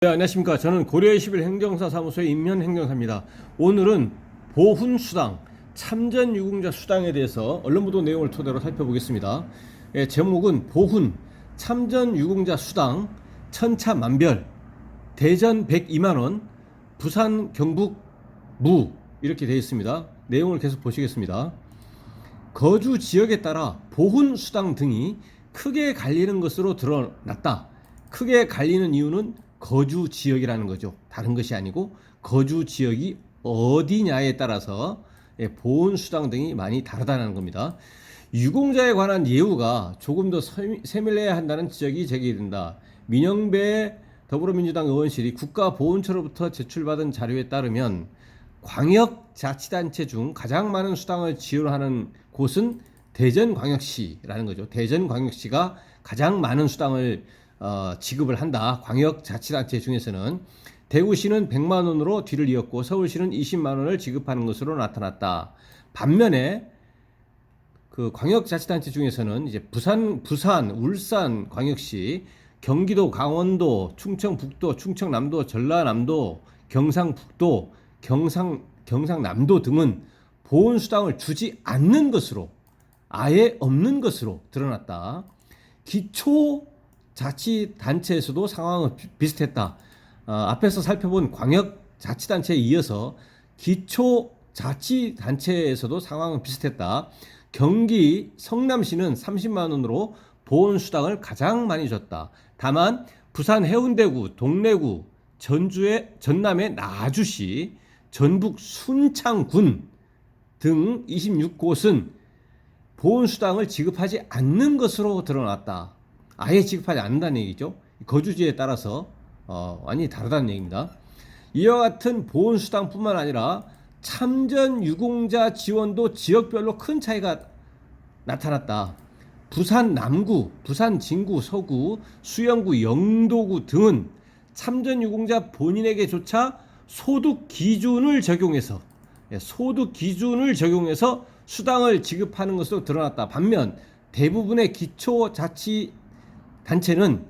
네, 안녕하십니까. 저는 고려 21 행정사 사무소의 임현 행정사입니다. 오늘은 보훈수당, 참전유공자 수당에 대해서 언론보도 내용을 토대로 살펴보겠습니다. 제목은 보훈, 참전유공자 수당, 천차만별, 대전 102만원, 부산 경북 무, 이렇게 되어 있습니다. 내용을 계속 보시겠습니다. 거주 지역에 따라 보훈수당 등이 크게 갈리는 것으로 드러났다. 크게 갈리는 이유는 거주 지역이라는 거죠. 다른 것이 아니고 거주 지역이 어디냐에 따라서 보훈수당 등이 많이 다르다는 겁니다. 유공자에 관한 예우가 조금 더 세밀해야 한다는 지적이 제기된다. 민영배 더불어민주당 의원실이 국가보훈처로부터 제출받은 자료에 따르면 광역자치단체 중 가장 많은 수당을 지원하는 곳은 대전광역시라는 거죠. 대전광역시가 가장 많은 수당을 지급을 한다. 광역자치단체 중에서는 대구시는 100만 원으로 뒤를 이었고 서울시는 20만 원을 지급하는 것으로 나타났다. 반면에 그 광역자치단체 중에서는 이제 부산, 울산 광역시, 경기도, 강원도, 충청북도, 충청남도, 전라남도, 경상북도, 경상남도 등은 보훈수당을 주지 않는 것으로, 아예 없는 것으로 드러났다. 기초자치단체에서도 상황은 비슷했다. 앞에서 살펴본 광역자치단체에 이어서 기초자치단체에서도 상황은 비슷했다. 경기 성남시는 30만 원으로 보훈수당을 가장 많이 줬다. 다만 부산 해운대구, 동래구, 전남의 나주시, 전북 순창군 등 26곳은 보훈수당을 지급하지 않는 것으로 드러났다. 아예 지급하지 않는다는 얘기죠. 거주지에 따라서 완전히 다르다는 얘기입니다. 이와 같은 보훈수당뿐만 아니라 참전유공자 지원도 지역별로 큰 차이가 나타났다. 부산 남구, 부산 진구, 서구, 수영구, 영도구 등은 참전유공자 본인에게조차 소득 기준을 적용해서 수당을 지급하는 것으로 드러났다. 반면 대부분의 기초자치단체는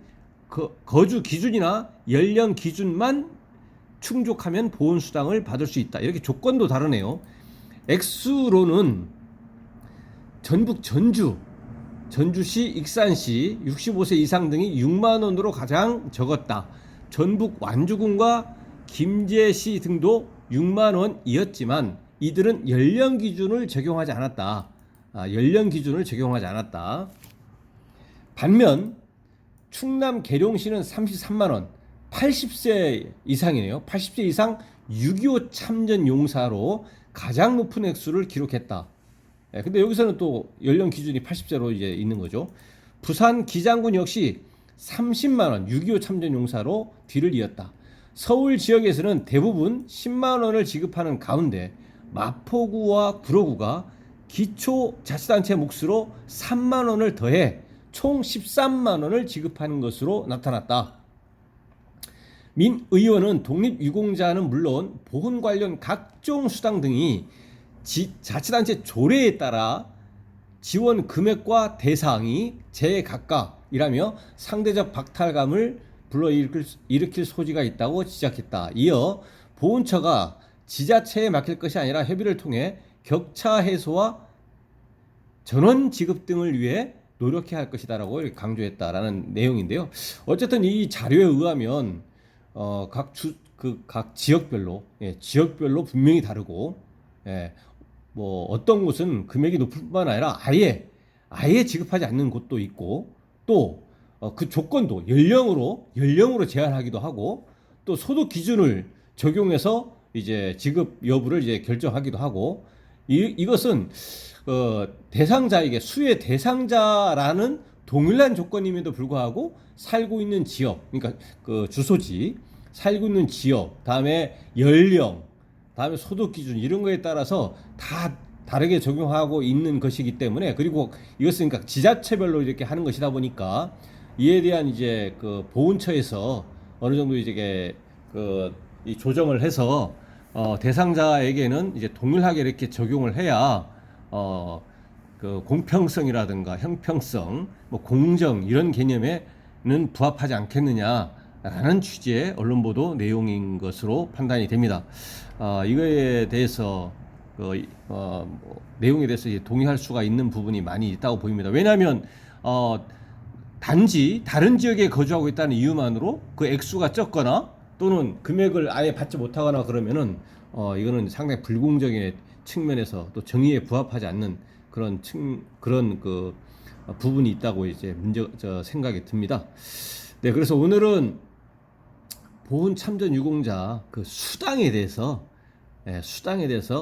거주 기준이나 연령 기준만 충족하면 보훈수당을 받을 수 있다. 이렇게 조건도 다르네요. 액수로는 전북 전주시, 익산시 65세 이상 등이 6만 원으로 가장 적었다. 전북 완주군과 김제시 등도 6만 원이었지만 이들은 연령 기준을 적용하지 않았다. 반면 충남 계룡시는 33만 원, 80세 이상이네요. 80세 이상 6.25 참전 용사로 가장 높은 액수를 기록했다. 근데 여기서는 또 연령 기준이 80세로 이제 있는 거죠. 부산 기장군 역시 30만 원 6.25 참전 용사로 뒤를 이었다. 서울 지역에서는 대부분 10만 원을 지급하는 가운데 마포구와 구로구가 기초자치단체 몫으로 3만 원을 더해 총 13만 원을 지급하는 것으로 나타났다. 민 의원은 독립유공자는 물론 보훈 관련 각종 수당 등이 자치단체 조례에 따라 지원 금액과 대상이 제각각이라며 상대적 박탈감을 불러일으킬 소지가 있다고 지적했다. 이어 보훈처가 지자체에 맡길 것이 아니라 협의를 통해 격차 해소와 전원 지급 등을 위해 노력해야 할 것이다라고 강조했다라는 내용인데요. 어쨌든 이 자료에 의하면 각 지역별로 분명히 다르고, 뭐 어떤 곳은 금액이 높을 뿐만 아니라 아예 지급하지 않는 곳도 있고, 또 그 조건도 연령으로 제한하기도 하고, 또 소득 기준을 적용해서 이제 지급 여부를 이제 결정하기도 하고, 이것은 대상자에게 수혜 대상자라는 동일한 조건임에도 불구하고 살고 있는 지역, 그러니까 그 주소지, 살고 있는 지역, 다음에 연령, 다음에 소득 기준 이런 거에 따라서 다 다르게 적용하고 있는 것이기 때문에, 그리고 이것은 그러니까 지자체별로 이렇게 하는 것이다 보니까 이에 대한 이제 그 보훈처에서 어느 정도 이제 이 조정을 해서 대상자에게는 이제 동일하게 이렇게 적용을 해야 그 공평성이라든가 형평성, 뭐 공정 이런 개념에는 부합하지 않겠느냐 라는 취지의 언론 보도 내용인 것으로 판단이 됩니다. 이거에 대해서 내용에 대해서 동의할 수가 있는 부분이 많이 있다고 보입니다. 왜냐하면 단지 다른 지역에 거주하고 있다는 이유만으로 그 액수가 적거나 또는 금액을 아예 받지 못하거나 그러면은 이거는 상당히 불공정의 측면에서 또 정의에 부합하지 않는 그런 그 부분이 있다고 이제 생각이 듭니다. 네, 그래서 오늘은 보훈 참전 유공자 그 수당에 대해서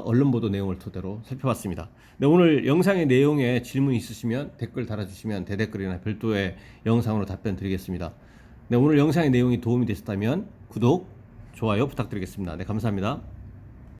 언론 보도 내용을 토대로 살펴봤습니다. 네, 오늘 영상의 내용에 질문 있으시면 댓글 달아주시면 대댓글이나 별도의 영상으로 답변 드리겠습니다. 네, 오늘 영상의 내용이 도움이 되셨다면 구독, 좋아요 부탁드리겠습니다. 네, 감사합니다.